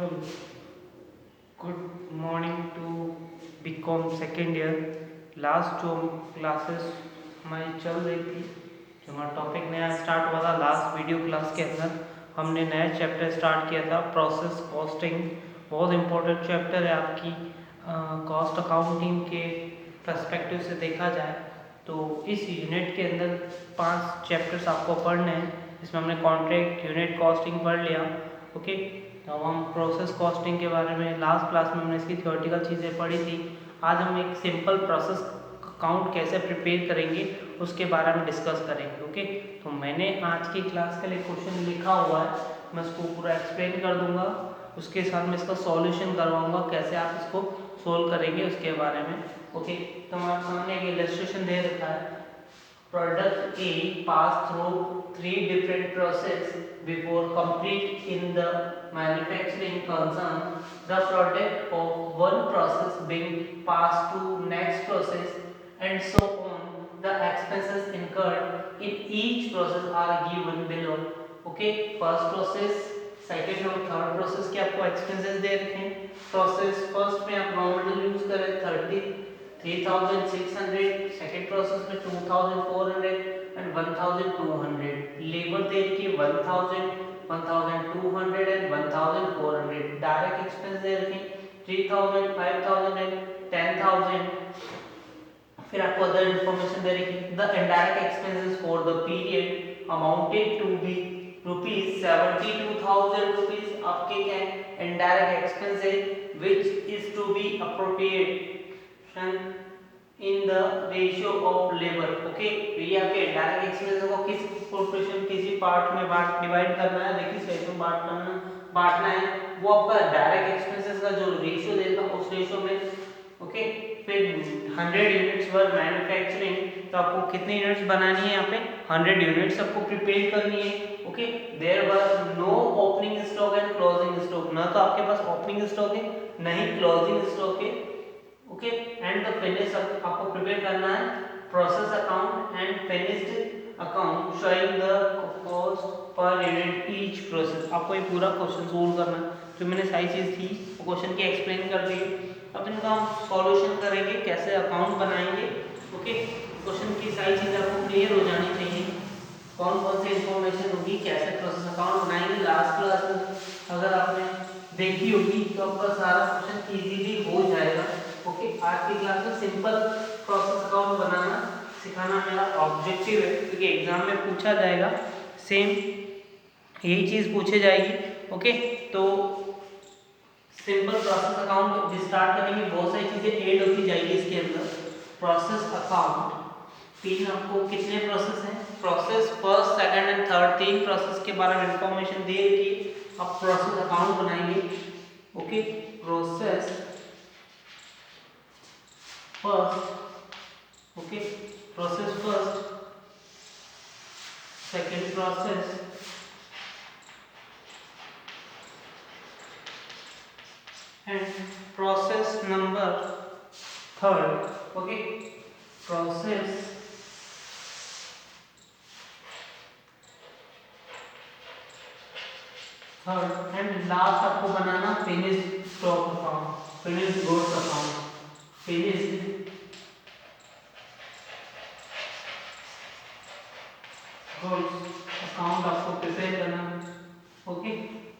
Hello, good morning to BCom second year. Last जो classes हमारी चल रही थी, जो हमारा टॉपिक नया स्टार्ट हुआ था लास्ट वीडियो क्लास के अंदर, हमने नया चैप्टर स्टार्ट किया था प्रोसेस कॉस्टिंग। बहुत इंपॉर्टेंट चैप्टर है आपकी कॉस्ट अकाउंटिंग के पर्सपेक्टिव से देखा जाए तो। इस यूनिट के अंदर 5 चैप्टर्स आपको पढ़ने हैं। इसमें हमने कॉन्ट्रैक्ट यूनिट कॉस्टिंग पढ़ लिया। ओके, तो हम प्रोसेस कॉस्टिंग के बारे में लास्ट क्लास में हमने इसकी थ्योरेटिकल चीज़ें पढ़ी थी। आज हम एक सिंपल प्रोसेस अकाउंट कैसे प्रिपेयर करेंगे उसके बारे में डिस्कस करेंगे। ओके, तो मैंने आज की क्लास के लिए क्वेश्चन लिखा हुआ है, मैं इसको पूरा एक्सप्लेन कर दूंगा, उसके साथ में इसका सॉल्यूशन करवाऊंगा, कैसे आप इसको सोल्व करेंगे उसके बारे में। ओके, तो हमारे सामने एक इलस्ट्रेशन दे रखा है। Product A pass through 3 different processes before complete in the manufacturing concern. The product of one process being passed to next process and so on. The expenses incurred in each process are given below. Okay, first process, second और third process के आपको expenses दे रखे हैं। Process first में आप raw material use करें 3600, second process में 2400 and 1200। Labour दे रखी है 1000, 1200 एंड 1400। डायरेक्ट एक्सपेंस दे रखे 3000, 5000 एंड 10000। फिर आपको अदर इंफॉर्मेशन दे रखी the indirect expenses for the period amounted to be ₹72,000 आपके क्या है इनडायरेक्ट एक्सपेंस है which is to be appropriation in the ratio of labour. Okay, तो ये आपके डायरेक्ट एक्सपेंसेस को किस प्रोपोर्शन किसी पार्ट में डिवाइड करना है, देखिए रेशियो बांटना है, वो आपका डायरेक्ट एक्सपेंसेस का जो रेशियो देगा उस रेशियो में। ओके, फिर 100 यूनिट्स वर मैन्युफैक्चरिंग, तो आपको कितने यूनिट्स बनानी है, यहाँ पे 100 यूनिट्स आपको प्रिपेयर करनी है। Okay, there was no opening stock and closing stock, ना तो आपके पास ओपनिंग स्टॉक है नहीं क्लोजिंग स्टॉक है। ओके, एंड द फिनिश आपको प्रिपेयर करना है process account and finished account showing the cost per unit each process. आपको ये पूरा क्वेश्चन सोल्व करना है। जो मैंने सारी चीज थी वो क्वेश्चन की एक्सप्लेन कर दी। अब इनका हम सॉल्यूशन करेंगे, कैसे अकाउंट बनाएंगे। ओके, क्वेश्चन की सारी चीज आपको क्लियर हो जानी चाहिए, कौन कौन सी इंफॉर्मेशन होगी, कैसे प्रोसेस अकाउंट बनाएंगे। लास्ट क्लास में अगर आपने देखी होगी तो आपका सारा क्वेश्चन इजीली हो जाएगा। ओके, आज की क्लास में सिंपल प्रोसेस अकाउंट बनाना सिखाना मेरा ऑब्जेक्टिव है, क्योंकि एग्जाम में पूछा जाएगा, सेम यही चीज पूछे जाएगी। ओके, तो सिंपल प्रोसेस अकाउंट स्टार्ट करेंगे, बहुत सारी चीजें ऐड होती जाएगी इसके अंदर। प्रोसेस अकाउंट तीन, आपको कितने प्रोसेस हैं, process first second and third, तीन प्रोसेस के बारे में इंफॉर्मेशन दे रखी, आप प्रोसेस अकाउंट बनाएंगे। Okay, process first, okay, process first, second process, and process number third. Okay, process third and last आपको बनाना finished stock account, finished goods account, finished goods account आपको प्रिपेयर करना। ओके,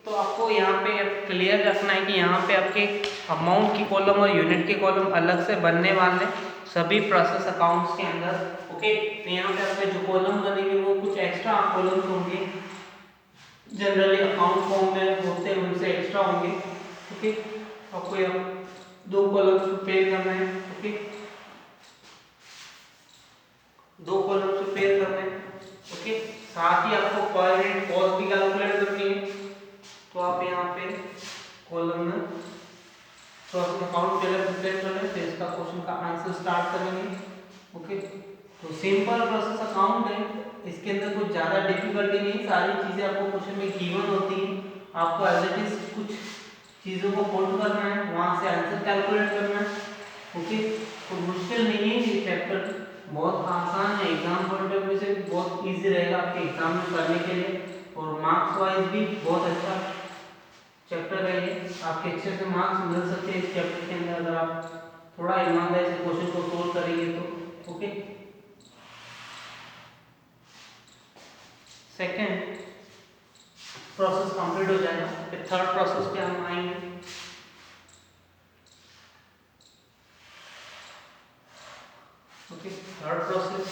तो आपको यहाँ पे क्लियर रखना है कि यहाँ पे आपके अमाउंट की कॉलम और यूनिट के कॉलम अलग से बनने वाले सभी प्रोसेस अकाउंट्स के अंदर। ओके, तो यहाँ पे आपके जो कॉलम बनेंगे वो कुछ एक्स्ट्रा कॉलम्स होंगे, जनरली अकाउंट फॉर्म में होते हैं उनसे एक्स्ट्रा होंगे। ओके, आपको यहाँ 2 कॉलम्स प्रिपेयर करना है। ओके, 2 कॉलम्स प्रिपेयर करना है। ओके, साथ ही आपको पर यूनिट कॉस्ट भी कैलकुलेट करनी है, तो आप यहाँ पे कॉलम में प्रोसेस अकाउंट पहले प्रिपेयर कर लें, फिर इसका क्वेश्चन का आंसर स्टार्ट करेंगे। ओके, तो सिंपल प्रोसेस अकाउंट है, इसके अंदर कुछ ज़्यादा डिफिकल्टी नहीं, सारी चीज़ें आपको क्वेश्चन में गिवन होती हैं, आपको एज इट इज कुछ चीज़ों को पुट करना है, वहाँ से आंसर कैलकुलेट करना है। ओके, तो मुश्किल नहीं है ये चैप्टर, बहुत आसान है, एग्जाम पॉइंट ऑफ व्यू से बहुत ईजी रहेगा आपके एग्जाम में करने के लिए, और मार्क्स वाइज भी बहुत अच्छा चैप्टर है ये, आपके अच्छे से मार्क्स मिल सकते हैं इस चैप्टर के अंदर अगर आप थोड़ा ईमानदारी से क्वेश्चन को सोल्व करेंगे तो। ओके, सेकेंड प्रोसेस कंप्लीट हो जाएगा, फिर थर्ड प्रोसेस पे हम आएंगे। ओके, थर्ड प्रोसेस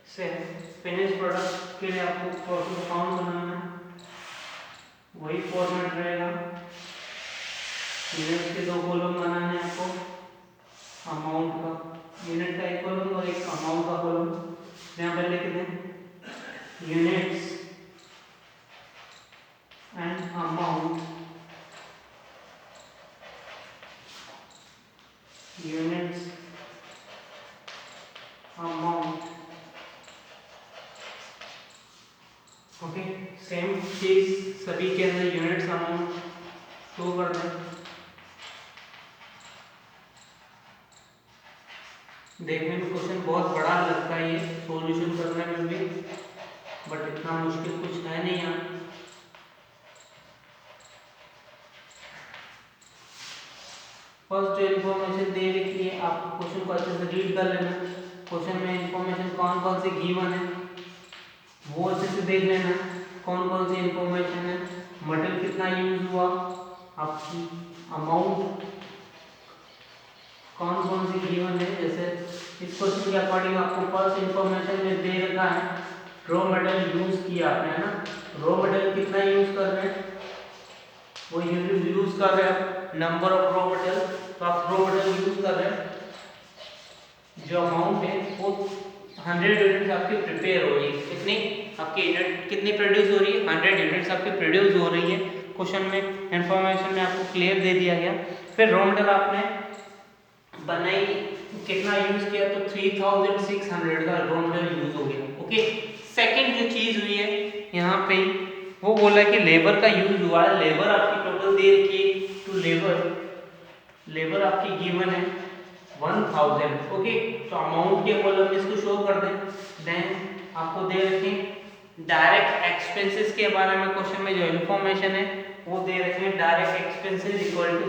से फिनिश प्रोडक्ट के लिए आपको प्रोसेस अकाउंट बनाना है, वही फॉर्मेट रहेगा। यूनिट के 2 कॉलम बनाने हैं आपको, अमाउंट का, यूनिट का एक कॉलम और एक अमाउंट का कॉलम। यहाँ पर लिख दें units and amount, units amount. Okay, same चीज सभी के अंदर यूनिट्स अमाउंट शो कर दें। देखने में क्वेश्चन बहुत बड़ा लगता है ये सॉल्यूशन करने में भी, बट इतना मुश्किल कुछ है नहीं यहाँ। फर्स्ट जो इन्फॉर्मेशन दे रखी है, आप क्वेश्चन को अच्छे से रीड कर लेना। क्वेश्चन में इन्फॉर्मेशन कौन कौन सी गिवन है वो अच्छे से देख लेना, कौन कौन सी इन्फॉर्मेशन है, मटेरियल कितना यूज हुआ, आपकी अमाउंट कौन कौन सी गिवन है। जैसे इस क्वेश्चन के अकॉर्डिंग आपको फर्स्ट इन्फॉर्मेशन में दे रखा है रॉ मटेरियल यूज किया आपने, है ना। रॉ मटेरियल कितना यूज कर रहे हैं, वो यूनिट यूज कर रहे हैं, नंबर ऑफ रॉ मटेरियल, तो आप रॉ मटेरियल यूज कर रहे हैं। जो अमाउंट है वो 100 यूनिट्स आपकी प्रिपेयर हो रही है, कितनी आपकी यूनिट कितनी प्रोड्यूस हो रही है, 100 यूनिट्स आपकी प्रोड्यूस हो रही है। क्वेश्चन में इंफॉर्मेशन में आपको क्लियर दे दिया गया। फिर रॉ मटेरियल आपने बनाई, कितना यूज किया, तो 3600 का रॉ मटेरियल यूज हो गया। ओके, सेकंड जो चीज हुई है यहाँ पे वो बोला कि लेबर का यूज हुआ है। लेबर आपकी टोटल दे रखी है, तो लेबर आपकी गिवन है 1000। ओके, तो अमाउंट के कॉलम में इसको शो कर दें। देन आपको दे रखे डायरेक्ट एक्सपेंसेस के बारे में क्वेश्चन में जो इन्फॉर्मेशन है वो दे रखे हैं। Direct expenses equal to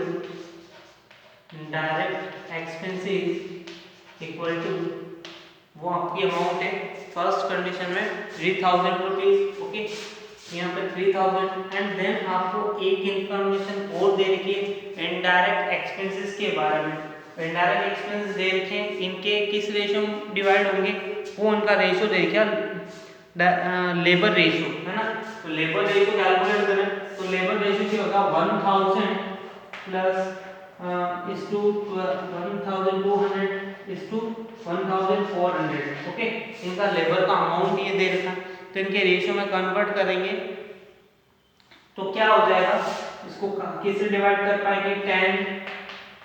direct expenses equal to वो आपकी अमाउंट है फर्स्ट कंडीशन में 3000 रुपीज। ओके, यहाँ पे 3000 एंड देन आपको एक इंफॉर्मेशन और दे रखी है इनडायरेक्ट एक्सपेंसेस के बारे में। इनडायरेक्ट एक्सपेंसेस दे रखे हैं, इनके किस रेशियो में डिवाइड होंगे, वो उनका रेशियो दे रखा लेबर रेशियो, है ना। तो लेबर रेशियो कैलकुलेट करें तो लेबर रेशियो क्या होगा 1000 plus is to 1200 is to 1400। Okay, इनका लेबर का अमाउंट ये दे रखा, तो इनके रेशियो में कन्वर्ट करेंगे तो क्या हो जाएगा, इसको किससे डिवाइड कर पाएंगे, 10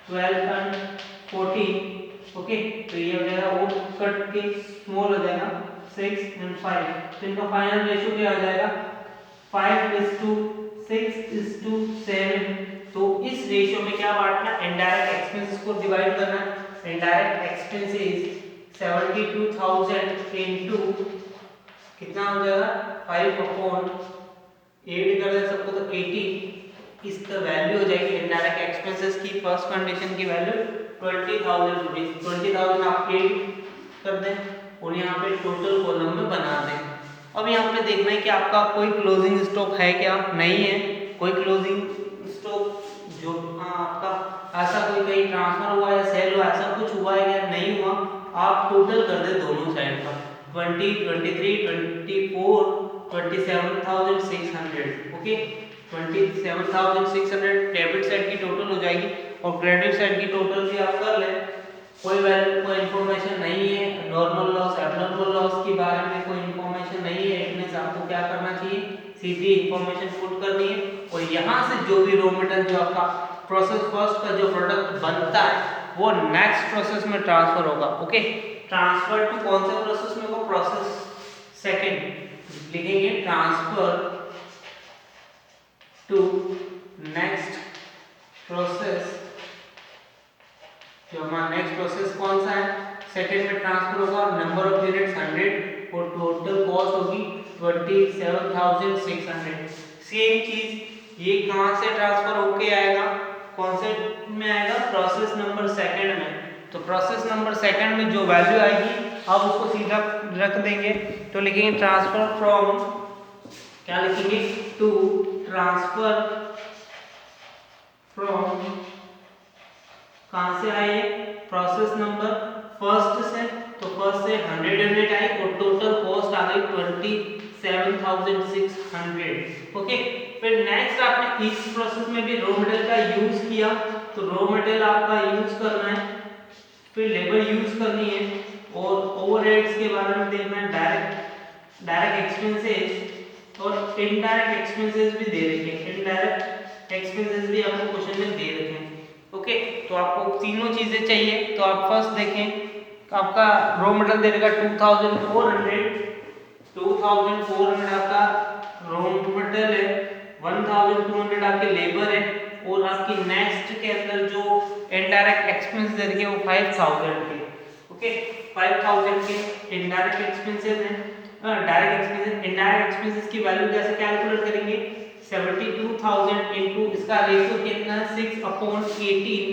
12 एंड 14। ओके, तो ये हो जाएगा वो कट के स्मॉल हो जाएगा 6 एंड 5, तो इनका फाइनल रेशियो क्या हो जाएगा 5:6:7। तो इस रेशियो में क्या बांटना, इनडायरेक्ट एक्सपेंसेस को डिवाइड करना। इनडायरेक्ट एक्सपेंसेस 72,000 इनटू कितना हो जाएगा 5/8 कर दे सबको तो 80। इसका वैल्यू हो जाएगी इनडायरेक्ट एक्सपेंसेस की फर्स्ट कंडीशन की वैल्यू 20,000 रुपीज। 20,000 आप 8 कर दें और यहाँ पे टोटल कॉलम में बना दें। अब यहाँ पे देखना है कि आपका कोई क्लोजिंग स्टॉक है क्या, नहीं है कोई क्लोजिंग स्टॉक जो आपका ऐसा कोई कहीं ट्रांसफर हुआ या सेल हुआ ऐसा कुछ हुआ है या नहीं हुआ, आप टोटल कर दे दोनों साइड का 20, 23, 24, 27,600। ओके, 27,600 डेबिट साइड की टोटल हो जाएगी और क्रेडिट साइड की टोटल भी आप कर लें। कोई वैल्यू कोई इन्फॉर्मेशन नहीं है, नॉर्मल लॉस एब्नॉर्मल लॉस के बारे में कोई इन्फॉर्मेशन नहीं है, इतने से आपको क्या करना चाहिए, सीधी इन्फॉर्मेशन पुट करनी है और यहाँ से जो भी रॉ मटेरियल जो आपका प्रोसेस फर्स्ट का जो प्रोडक्ट बनता है वो नेक्स्ट प्रोसेस में ट्रांसफर होगा। ओके, ट्रांसफर टू कौन से प्रोसेस में, वो प्रोसेस सेकंड लिखेंगे, ट्रांसफर टू नेक्स्ट प्रोसेस जो हमारा नेक्स्ट प्रोसेस कौन सा है, सेकंड में ट्रांसफर होगा, नंबर ऑफ यूनिट्स 100 और टोटल कॉस्ट होगी 27,600। सेम चीज ये कहां से ट्रांसफर होके आएगा, कौन से में आएगा, प्रोसेस नंबर सेकंड में। तो प्रोसेस नंबर सेकंड में जो वैल्यू आएगी अब उसको सीधा रख देंगे, तो लिखेंगे ट्रांसफर फ्रॉम, क्या लिखेंगे, टू ट्रांसफर फ्रॉम, कहां से आए, प्रोसेस नंबर फर्स्ट से, तो फर्स्ट से 100 यूनिट आई और टोटल कॉस्ट आ गई 27,600। ओके, फिर नेक्स्ट आपने इस प्रोसेस में भी रॉ मटेरियल का यूज किया, तो रॉ मटेरियल आपका यूज करना है, फिर लेबर यूज करनी है और ओवरहेड्स के बारे में देखना है, डायरेक्ट एक्सपेंसेस और इनडायरेक्ट एक्सपेंसेस भी दे रखे हैं, इनडायरेक्ट एक्सपेंसेस भी आपको क्वेश्चन में दे रखे हैं। ओके, तो आपको तीनों चीजें चाहिए, तो आप फर्स्ट देखें, आपका रॉ मटेरियल दे देगा 2400 आपका रॉ मटेरियल है, 1200 आपके लेबर है और आपकी नेक्स्ट के अंदर जो इनडायरेक्ट एक्सपेंस दे रखे वो 5000 के। ओके, 5000 के इनडायरेक्ट एक्सपेंसेस हैं, डायरेक्ट एक्सपेंसेस, इनडायरेक्ट एक्सपेंसेस की वैल्यू कैसे कैलकुलेट करेंगे, 72,000 इनटू इसका रेशियो कितना है 6/18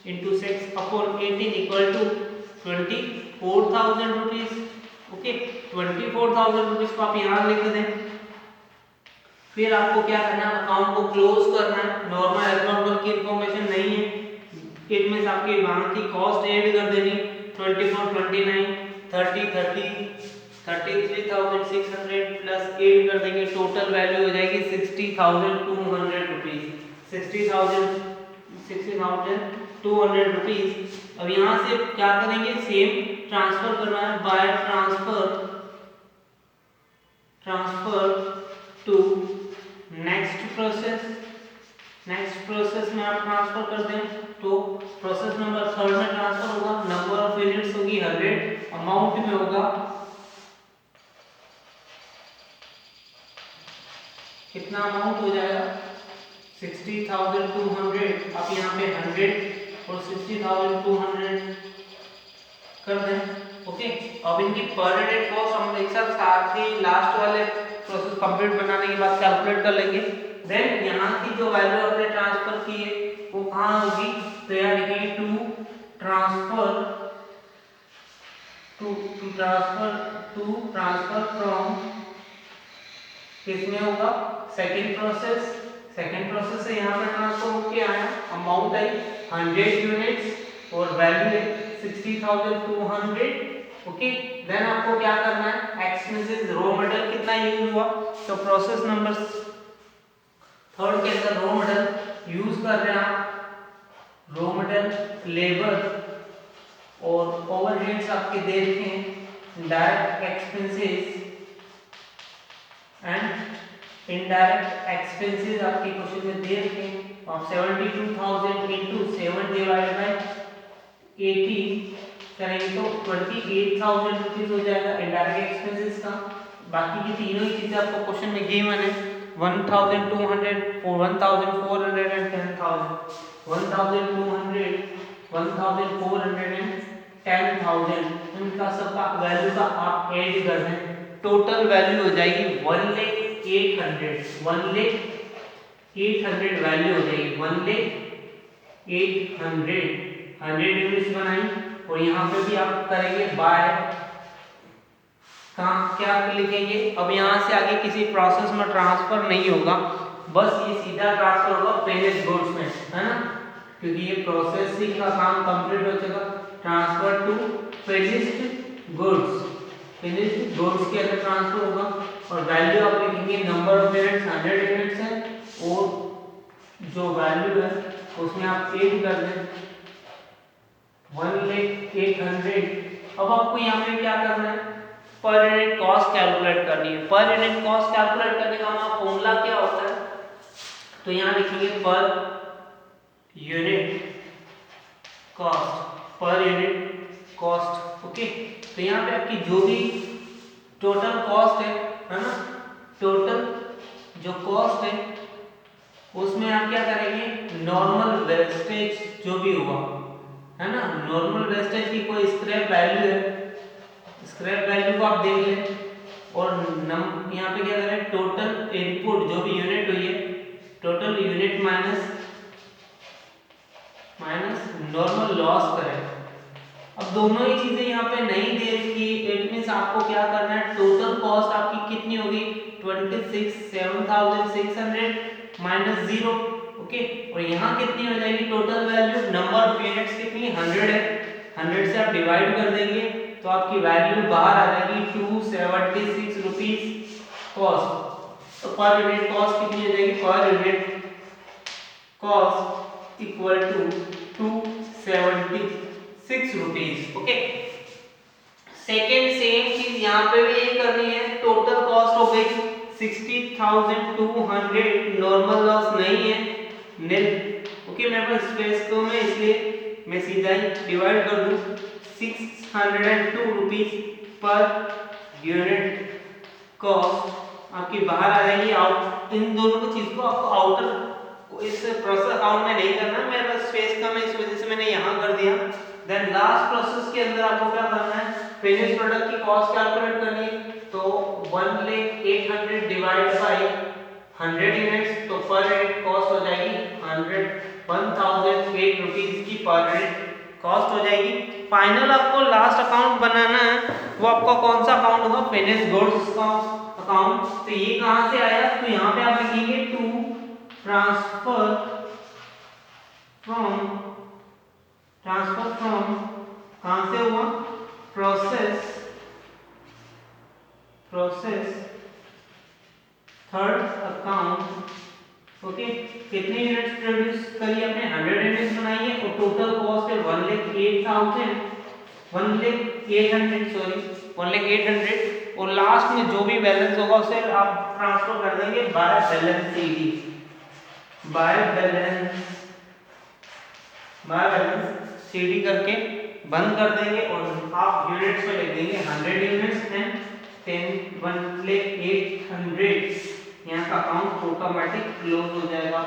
into 6/18 equal to 24,000 rupees. Okay, 24,000 rupees को आप यहाँ लिख दें। फिर आपको क्या करना है, अकाउंट को क्लोज करना है, नॉर्मल अकाउंट की इंफॉर्मेशन नहीं है, इसमें आपके वहां की कॉस्ट ऐड कर देनी, 24, 29, 30, 33,600 प्लस 8 कर देंगे, टोटल वैल्यू हो जाएगी 60,200 रुपीज, 60,200 रुपीज। अब यहाँ से क्या करेंगे, सेम ट्रांसफर करना है by transfer to next process में आप ट्रांसफर कर दें, तो प्रोसेस नंबर थर्ड में ट्रांसफर होगा, नंबर ऑफ यूनिट्स होगी 100, अमाउंट में होगा कितना, अमाउंट हो जाएगा 60,200, आप यहाँ पे 100 और 60,200 कर दें। ओके, अब इनकी पर यूनिट कॉस्ट हम एक साथ ही लास्ट वाले प्रोसेस कंप्लीट बनाने के बाद कैलकुलेट कर लेंगे। देन यहाँ की जो वैल्यू आपने ट्रांसफर की है वो कहाँ होगी, तो यहाँ लिखेंगे टू ट्रांसफर फ्रॉम, किसमें होगा, सेकंड प्रोसेस से यहाँ पे ट्रांसफर होके आया, अमाउंट आई 100 यूनिट्स और वैल्यू है 60,200। ओके, देन आपको क्या करना है, एक्सपेंसेस, रॉ मटेरियल कितना यूज हुआ, तो प्रोसेस नंबर थर्ड के अंदर रॉ मटेरियल यूज कर रहे हैं आप, रॉ मटेरियल, लेबर और ओवरहेड्स आपके दे रखे हैं, direct expenses and indirect expenses आपके क्वेश्चन में दे रखे हैं। आप 72,000 इनटू 7 डिवाइड बाय 18 करेंगे तो 28,000 रुपीस हो जाएगा इनडायरेक्ट एक्सपेंसेस का। बाकी की तीनों ही चीजें आपको क्वेश्चन में गिवन है, 1,200 for 1,400 and 10,000, 1,200, 1,400 and 10,000, इनका सबका वैल्यू का आप ऐड कर दें, टोटल वैल्यू हो जाएगी 1,08,000, 1,08,000 वैल्यू हो जाएगी, 1,08,000, 100 यूनिट्स बनाई और यहाँ पे भी आप करेंगे बाय, कहाँ क्या लिखेंगे, अब यहाँ से आगे किसी प्रोसेस में ट्रांसफर नहीं होगा, बस ये सीधा ट्रांसफर होगा फिनिश्ड गुड्स में, है ना, क्योंकि ये प्रोसेसिंग का काम कंप्लीट हो चुका, ट्रांसफर टू फिनिश्ड गुड्स के अंदर ट्रांसफर होगा और वैल्यू आप लिखेंगे, नंबर ऑफ यूनिट्स 100 यूनिट्स है और जो वैल्यू है उसमें आप 8 कर दें, 1,08,000। अब आपको यहाँ पे क्या करना है, पर यूनिट कॉस्ट कैलकुलेट करनी है। पर यूनिट कॉस्ट कैलकुलेट करने का हमारा फॉर्मूला क्या होता है, तो यहाँ लिखेंगे पर यूनिट कॉस्ट। ओके, तो यहाँ पे आपकी जो भी टोटल कॉस्ट है ना, टोटल जो कॉस्ट है उसमें आप क्या करेंगे, नॉर्मल वेस्टेज जो भी हुआ है ना, नॉर्मल वेस्टेज की कोई स्क्रैप वैल्यू है, स्क्रैप वैल्यू को आप देख लें और यहाँ पे क्या करें, टोटल इनपुट जो भी यूनिट हुई है, total unit minus normal loss करें। अब दोनों ही चीजें यहाँ पे नहीं दे रखी, इट मींस आपको क्या करना है, टोटल कॉस्ट आपकी कितनी होगी 26,7,600 माइनस 0, ओके। और यहाँ कितनी हो जाएगी total value, number of units कितनी 100 है, 100 से आप डिवाइड कर देंगे तो आपकी वैल्यू बाहर आ जाएगी 276 रुपीज कॉस्ट। तो पर यूनिट कॉस्ट कितनी हो जाएगी, per unit cost equal to 276 rupees, okay. Second same चीज यहाँ पे भी यही करनी है, टोटल कॉस्ट हो गई 60,200, नॉर्मल लॉस नहीं है, नील, ओके। मेरे पास स्पेस कम है इसलिए मैं सीधा ही डिवाइड कर दूं, 602 रुपीज पर यूनिट कॉस्ट आपकी बाहर आ जाएगी। आउट इन दोनों को चीज को आपको आउटर इस प्रोसेस अकाउंट में नहीं करना, मेरे पास स्पेस कम है इस वजह से मैंने यहाँ कर दिया। देन लास्ट प्रोसेस के अंदर आपको क्या करना है, फिनिश प्रोडक्ट की कॉस्ट कैलकुलेट करनी है, तो 1,08,000 डिवाइड बाय 100 यूनिट्स, तो पर यूनिट कॉस्ट हो जाएगी 1,008 रुपीस की पर यूनिट कॉस्ट हो जाएगी। फाइनल आपको लास्ट अकाउंट बनाना है, वो आपका कौन सा अकाउंट होगा, फिनिश गुड्स का अकाउंट। तो ये कहाँ से आया, तो यहाँ पे आप लिखेंगे टू transfer from कहां से हुआ, प्रोसेस थर्ड अकाउंट, ओके। कितने यूनिट्स प्रोड्यूस करी आपने, 100 यूनिट्स बनाई है और टोटल कॉस्ट है 1,08,000 और लास्ट में जो भी बैलेंस होगा उसे आप ट्रांसफर कर देंगे by balance CD, by balance CD करके बंद कर देंगे और आप यूनिट्स में लिख देंगे 100 यूनिट्स एंड 1,08,000, यहाँ का अकाउंट ऑटोमेटिक क्लोज हो जाएगा,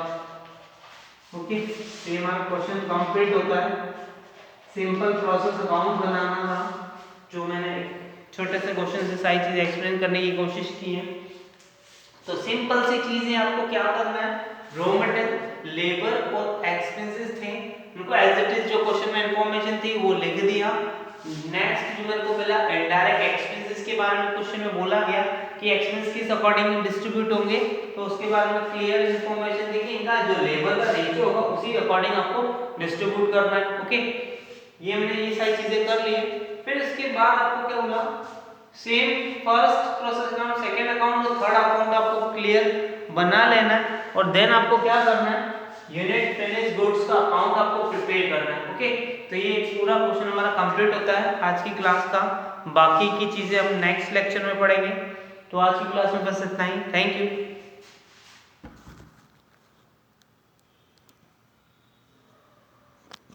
ओके। तो ये हमारा क्वेश्चन कंप्लीट होता है। सिंपल प्रोसेस अकाउंट बनाना था, जो मैंने छोटे से क्वेश्चन से सारी चीजें एक्सप्लेन करने की कोशिश की है। तो सिंपल सी चीजें आपको क्या करना है, रॉ मटेरियल, लेबर और एक्सपेंसेस थे, उनको एज इट इज जो क्वेश्चन में इंफॉर्मेशन थी वो लिख दिया। नेक्स्ट जो मेरे को मिला इनडायरेक्ट एक्सपेंसेस के बारे में क्वेश्चन में बोला गया कि एक्सपेंस किस अकॉर्डिंग डिस्ट्रीब्यूट होंगे, तो उसके बारे में क्लियर इंफॉर्मेशन दी कि इनका जो लेबर का रेशियो होगा उसी अकॉर्डिंग आपको डिस्ट्रीब्यूट करना है, ओके। ये हमने ये सारी चीजें कर ली है। फिर इसके बाद आपको क्या बोला, same first process account, second account और थर्ड अकाउंट आपको क्लियर बना लेना है और देन आपको क्या करना है, यूनिट फिनिश गुड्स का अकाउंट आपको प्रिपेयर करना है, ओके। तो ये पूरा क्वेश्चन हमारा कंप्लीट होता है आज की क्लास का। बाकी की चीजें हम नेक्स्ट लेक्चर में पढ़ेंगे। तो आज की क्लास में बस इतना ही, थैंक यू।